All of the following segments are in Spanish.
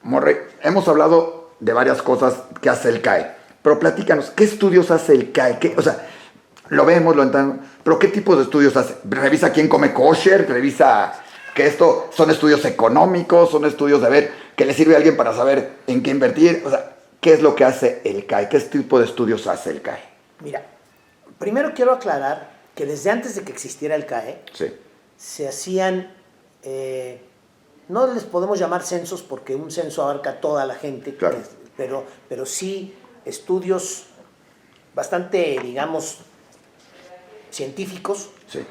Morrey, hemos hablado de varias cosas que hace el CAE, pero platícanos, ¿qué estudios hace el CAE? O sea, lo vemos, lo entendemos, pero ¿qué tipo de estudios hace? ¿Revisa quién come kosher? ¿Revisa que esto son estudios económicos? ¿Son estudios de ver qué le sirve a alguien para saber en qué invertir? O sea, ¿qué es lo que hace el CAE? ¿Qué tipo de estudios hace el CAE? Mira, primero quiero aclarar que desde antes de que existiera el CAE, Sí. se hacían, no les podemos llamar censos porque un censo abarca a toda la gente, Claro. pero sí estudios bastante, digamos, científicos Sí.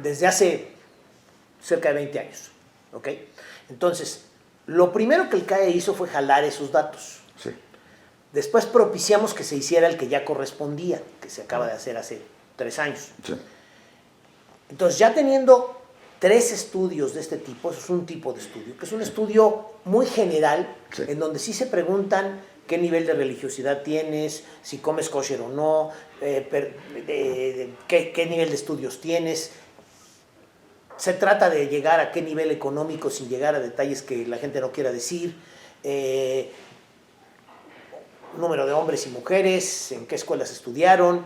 desde hace cerca de 20 años. ¿Ok? Entonces, lo primero que el CAE hizo fue jalar esos datos. Sí. Después propiciamos que se hiciera el que ya correspondía, que se acaba de hacer hace 3 años. Sí. Entonces, ya teniendo 3 estudios de este tipo, eso es un tipo de estudio, que es un estudio muy general, Sí. en donde sí se preguntan qué nivel de religiosidad tienes, si comes kosher o no, qué nivel de estudios tienes. Se trata de llegar a qué nivel económico sin llegar a detalles que la gente no quiera decir, número de hombres y mujeres, en qué escuelas estudiaron.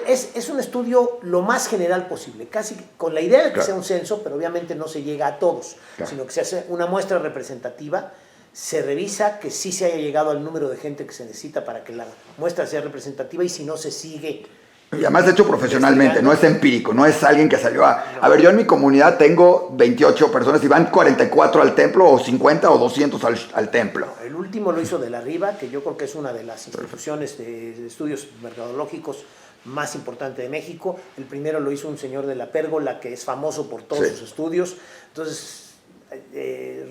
Es un estudio lo más general posible, casi con la idea de que Claro. sea un censo, pero obviamente no se llega a todos, Claro. sino que se hace una muestra representativa, se revisa que sí se haya llegado al número de gente que se necesita para que la muestra sea representativa y si no se sigue. Y además hecho profesionalmente, no es empírico, no es alguien que salió a ver, yo en mi comunidad tengo 28 personas y van 44 al templo, o 50 o 200 al templo. El último lo hizo de la Riva, que yo creo que es una de las instituciones de estudios mercadológicos más importante de México. El primero lo hizo un señor de la Pérgola, que es famoso por todos sus estudios. Entonces,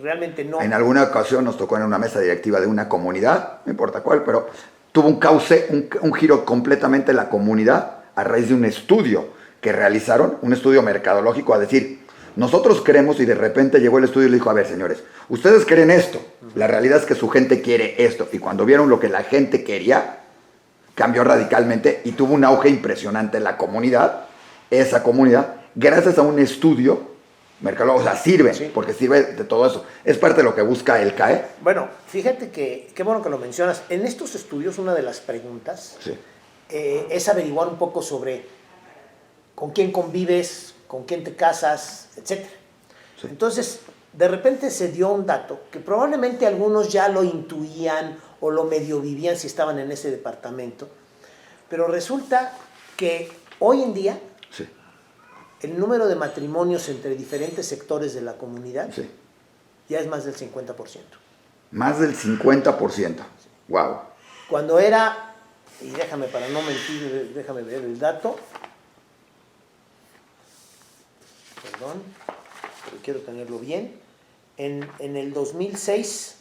realmente no. En alguna ocasión nos tocó en una mesa directiva de una comunidad, no importa cuál, pero tuvo un cauce, un giro completamente la comunidad a raíz de un estudio que realizaron, un estudio mercadológico, a decir, nosotros queremos, y de repente llegó el estudio y le dijo, a ver, señores, ustedes quieren esto, la realidad es que su gente quiere esto, y cuando vieron lo que la gente quería, cambió radicalmente y tuvo un auge impresionante en la comunidad, esa comunidad, gracias a un estudio mercadológico, o sea, sirve, Sí. porque sirve de todo eso. Es parte de lo que busca el CAE. Bueno, fíjate que, qué bueno que lo mencionas. En estos estudios, una de las preguntas Sí. es averiguar un poco sobre con quién convives, con quién te casas, etc. Sí. Entonces, de repente se dio un dato que probablemente algunos ya lo intuían o lo medio vivían si estaban en ese departamento, pero resulta que hoy en día Sí. el número de matrimonios entre diferentes sectores de la comunidad Sí. ya es más del 50%. Más del 50%. Wow. Cuando era, y déjame para no mentir, déjame ver el dato, perdón, pero quiero tenerlo bien, en el 2006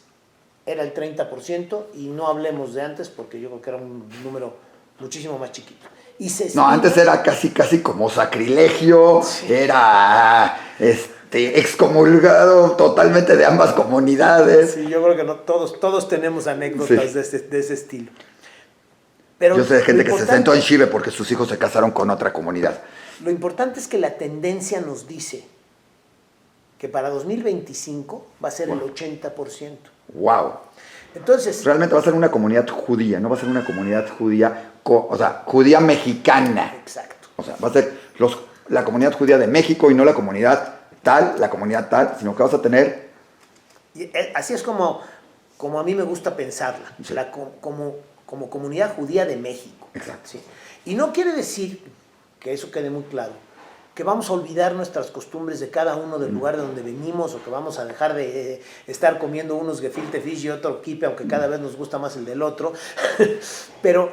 era el 30% y no hablemos de antes porque yo creo que era un número muchísimo más chiquito. Y se No, estima, antes era casi como sacrilegio, Sí. era excomulgado totalmente de ambas comunidades. sí, yo creo que no, todos tenemos anécdotas Sí. de ese estilo. Pero Yo sé de gente lo que se importante- sentó en Chive porque sus hijos se casaron con otra comunidad. Lo importante es que la tendencia nos dice que para 2025 va a ser el 80%. Wow. Entonces, Realmente va a ser una comunidad judía, no va a ser una comunidad judía, o sea, judía mexicana. exacto. O sea, va a ser la comunidad judía de México y no la comunidad tal, sino que vas a tener... Y así es como a mí me gusta pensarla, Sí. como comunidad judía de México. Exacto. ¿Sí? Y no quiere decir, que eso quede muy claro, que vamos a olvidar nuestras costumbres de cada uno del lugar de donde venimos o que vamos a dejar de estar comiendo unos gefilte fish y otro kipe, aunque cada vez nos gusta más el del otro. Pero...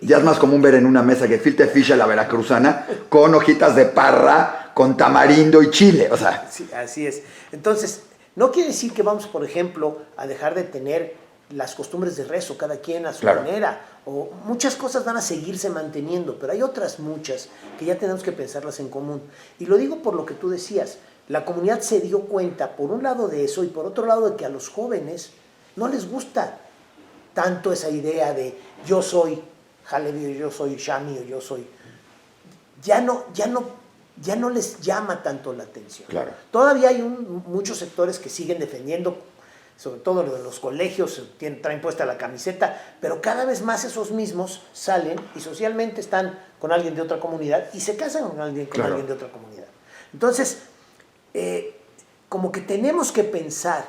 Ya es más común ver en una mesa gefilte fish a la veracruzana con hojitas de parra, con tamarindo y chile, o sea... Sí, así es. Entonces, no quiere decir que vamos, por ejemplo, a dejar de tener las costumbres de rezo, cada quien a su Claro. manera, o muchas cosas van a seguirse manteniendo, pero hay otras muchas que ya tenemos que pensarlas en común. Y lo digo por lo que tú decías, la comunidad se dio cuenta, por un lado de eso, y por otro lado de que a los jóvenes no les gusta tanto esa idea de yo soy Halevi, o yo soy Shami, o yo soy... Ya no ya no les llama tanto la atención. Claro. Todavía hay muchos sectores que siguen defendiendo, sobre todo los colegios, traen puesta la camiseta, pero cada vez más esos mismos salen y socialmente están con alguien de otra comunidad y se casan con alguien de otra comunidad. Entonces, como que tenemos que pensar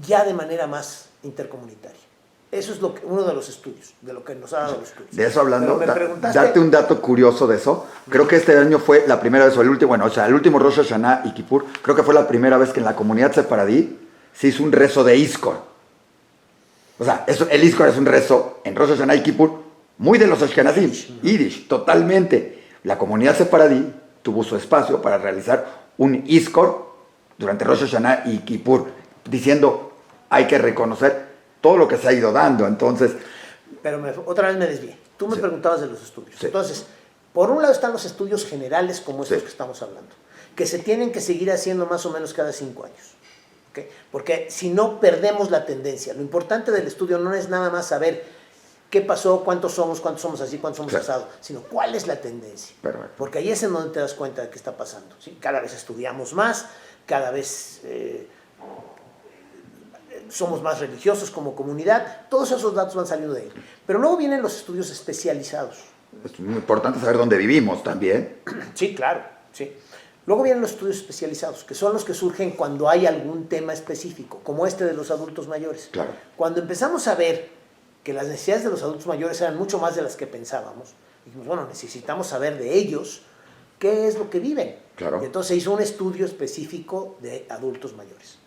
ya de manera más intercomunitaria. Eso es uno de los estudios, de lo que nos ha dado los estudios. De eso hablando, darte un dato curioso de eso. Creo que este año fue la primera vez, o el último, el último Rosh Hashanah y Kippur, creo que fue la primera vez que en la comunidad sefaradí se hizo un rezo de Iskor. O sea, el Iskor es un rezo en Rosh Hashanah y Kippur muy de los Ashkenazim, Yiddish, totalmente. La comunidad sefaradí tuvo su espacio para realizar un Iskor durante Rosh Hashanah y Kippur, diciendo, hay que reconocer todo lo que se ha ido dando. Entonces, pero otra vez me desvié. Tú me preguntabas de los estudios. Sí. Entonces, por un lado están los estudios generales como estos que estamos hablando, que se tienen que seguir haciendo más o menos cada 5 años. ¿Okay? Porque si no, perdemos la tendencia. Lo importante del estudio no es nada más saber qué pasó, cuántos somos así, cuántos somos asados, sino cuál es la tendencia. Perfecto. Porque ahí es en donde te das cuenta de qué está pasando. ¿Sí? Cada vez estudiamos más, cada vez somos más religiosos como comunidad, todos esos datos van saliendo de ahí. Pero luego vienen los estudios especializados. Es muy importante saber dónde vivimos también. Sí, claro, sí. Luego vienen los estudios especializados, que son los que surgen cuando hay algún tema específico, como este de los adultos mayores. Claro. Cuando empezamos a ver que las necesidades de los adultos mayores eran mucho más de las que pensábamos, dijimos, bueno, necesitamos saber de ellos qué es lo que viven. Claro. Y entonces se hizo un estudio específico de adultos mayores.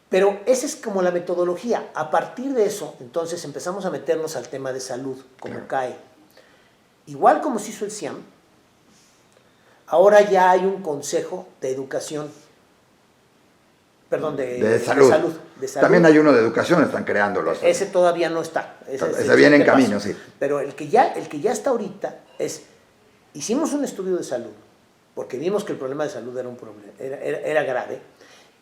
Pero esa es como la metodología. A partir de eso, entonces empezamos a meternos al tema de salud, como cae. Igual como se hizo el CIAM, ahora ya hay un consejo de educación, perdón, de salud. También hay uno de educación, están creándolo. Ese todavía no está. Ese viene en camino, sí. Pero el que ya está ahorita es, hicimos un estudio de salud, porque vimos que el problema de salud era un problema, era grave.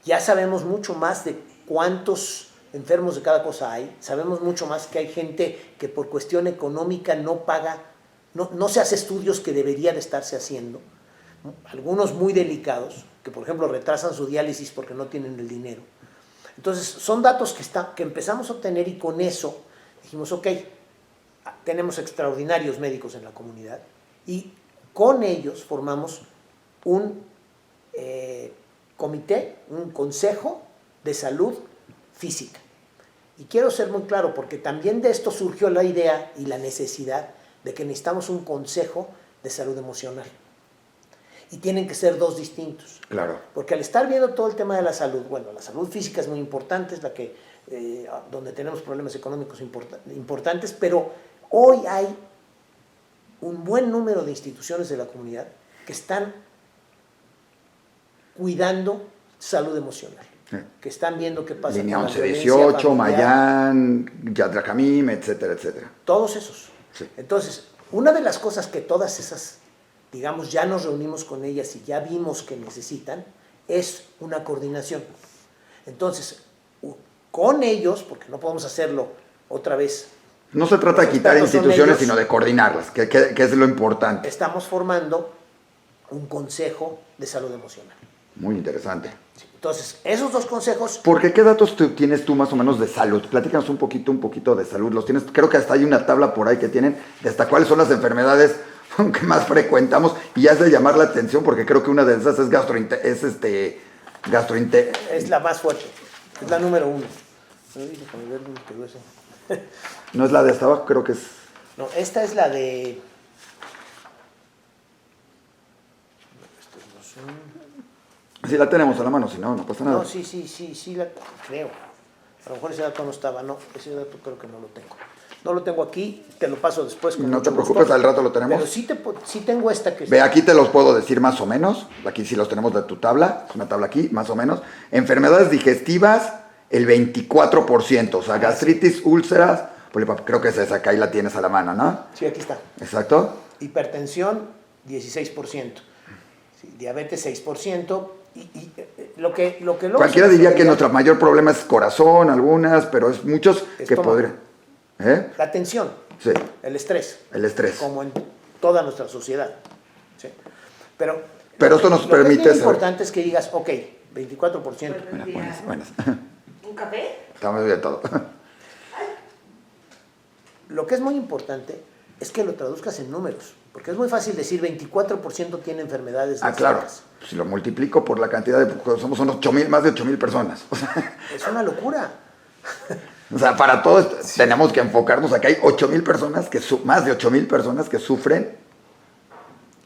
Ya sabemos mucho más de cuántos enfermos de cada cosa hay, sabemos mucho más que hay gente que por cuestión económica no paga, no se hace estudios que debería de estarse haciendo, algunos muy delicados, que por ejemplo retrasan su diálisis porque no tienen el dinero. Entonces son datos que empezamos a obtener y con eso dijimos, ok, tenemos extraordinarios médicos en la comunidad y con ellos formamos un comité, un consejo de salud física. Y quiero ser muy claro, porque también de esto surgió la idea y la necesidad de que necesitamos un consejo de salud emocional. Y tienen que ser dos distintos. Claro. Porque al estar viendo todo el tema de la salud, bueno, la salud física es muy importante, es la que, donde tenemos problemas económicos importantes, pero hoy hay un buen número de instituciones de la comunidad que están cuidando salud emocional, que están viendo qué pasa. Línea 1118, Mayán, Yad Rachamim, etcétera, etcétera. Todos esos. Sí. Entonces, una de las cosas que todas esas, digamos, ya nos reunimos con ellas y ya vimos que necesitan, es una coordinación. Entonces, con ellos, porque no podemos hacerlo otra vez. No se trata de quitar instituciones, sino de coordinarlas, que es lo importante. Estamos formando un consejo de salud emocional. Muy interesante. Sí. Entonces, esos dos consejos... Porque ¿qué datos tienes tú más o menos de salud? Platícanos un poquito de salud. Los tienes, creo que hasta hay una tabla por ahí que tienen de hasta cuáles son las enfermedades que más frecuentamos y ya es de llamar la atención porque creo que una de esas es Es la más fuerte, es la número 1. ¿No es la de hasta abajo? Creo que es... No, esta es la de... Sí, la tenemos a la mano, si no pasa nada. No, sí, la creo. A lo mejor ese dato no estaba, no, ese dato creo que no lo tengo. No lo tengo aquí, te lo paso después. No te preocupes, al rato lo tenemos. Pero sí tengo esta que... Ve, aquí te los puedo decir más o menos, aquí sí los tenemos de tu tabla, es una tabla aquí, más o menos. Enfermedades digestivas, el 24%, o sea, gastritis, úlceras, creo que es esa, acá ahí la tienes a la mano, ¿no? Sí, aquí está. Exacto. Hipertensión, 16%. Sí, diabetes, 6%. Y lo que cualquiera diría que nuestro mayor problema es corazón, algunas, pero es muchos que podrían. La tensión, sí. el estrés. El estrés. Como en toda nuestra sociedad. Sí. Pero esto nos permite... Lo que es importante es que digas, ok, 24%. Buenas. ¿Un café? Estamos bien todo. Lo que es muy importante es que lo traduzcas en números, porque es muy fácil decir 24% tiene enfermedades. Claro. Si lo multiplico por la cantidad de... Somos unos 8,000, más de 8,000 personas. Es una locura. O sea, para todo esto tenemos que enfocarnos a que hay 8,000 personas, más de 8,000 personas que sufren.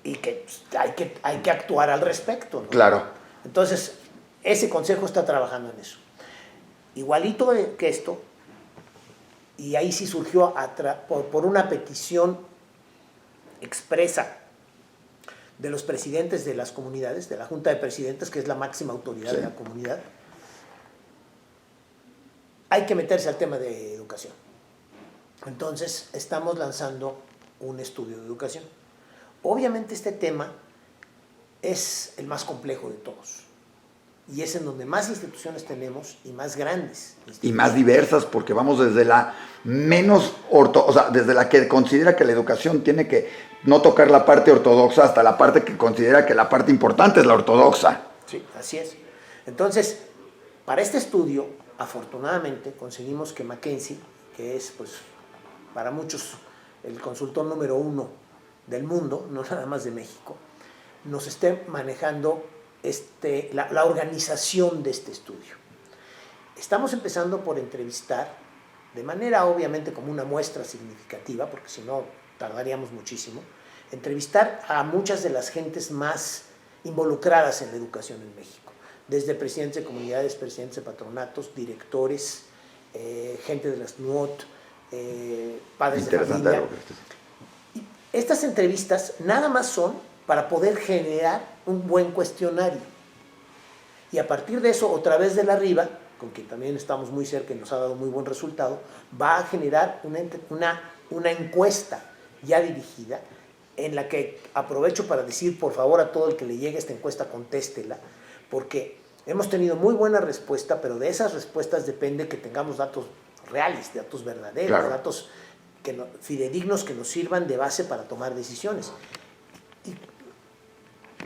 Y que hay que actuar al respecto, ¿no? Claro. Entonces, ese consejo está trabajando en eso. Igualito que esto, y ahí sí surgió por una petición expresa de los presidentes de las comunidades, de la Junta de Presidentes, que es la máxima autoridad de la comunidad, hay que meterse al tema de educación. Entonces, estamos lanzando un estudio de educación. Obviamente este tema es el más complejo de todos. Y es en donde más instituciones tenemos y más grandes. Y más diversas, porque vamos desde la menos desde la que considera que la educación tiene que no tocar la parte ortodoxa hasta la parte que considera que la parte importante es la ortodoxa. Sí, así es. Entonces, para este estudio, afortunadamente, conseguimos que McKinsey, que es, pues, para muchos el consultor número 1 del mundo, no nada más de México, nos esté manejando la organización de este estudio. Estamos empezando por entrevistar, de manera obviamente como una muestra significativa, porque si no tardaríamos muchísimo, entrevistar a muchas de las gentes más involucradas en la educación en México, desde presidentes de comunidades, presidentes de patronatos, directores, gente de las NUOT, padres de familia. Y estas entrevistas nada más son para poder generar un buen cuestionario. Y a partir de eso, otra vez de la RIVA, con quien también estamos muy cerca y nos ha dado muy buen resultado, va a generar una encuesta ya dirigida, en la que aprovecho para decir, por favor, a todo el que le llegue esta encuesta, contéstela, porque hemos tenido muy buena respuesta, pero de esas respuestas depende que tengamos datos reales, datos verdaderos, datos fidedignos que nos sirvan de base para tomar decisiones.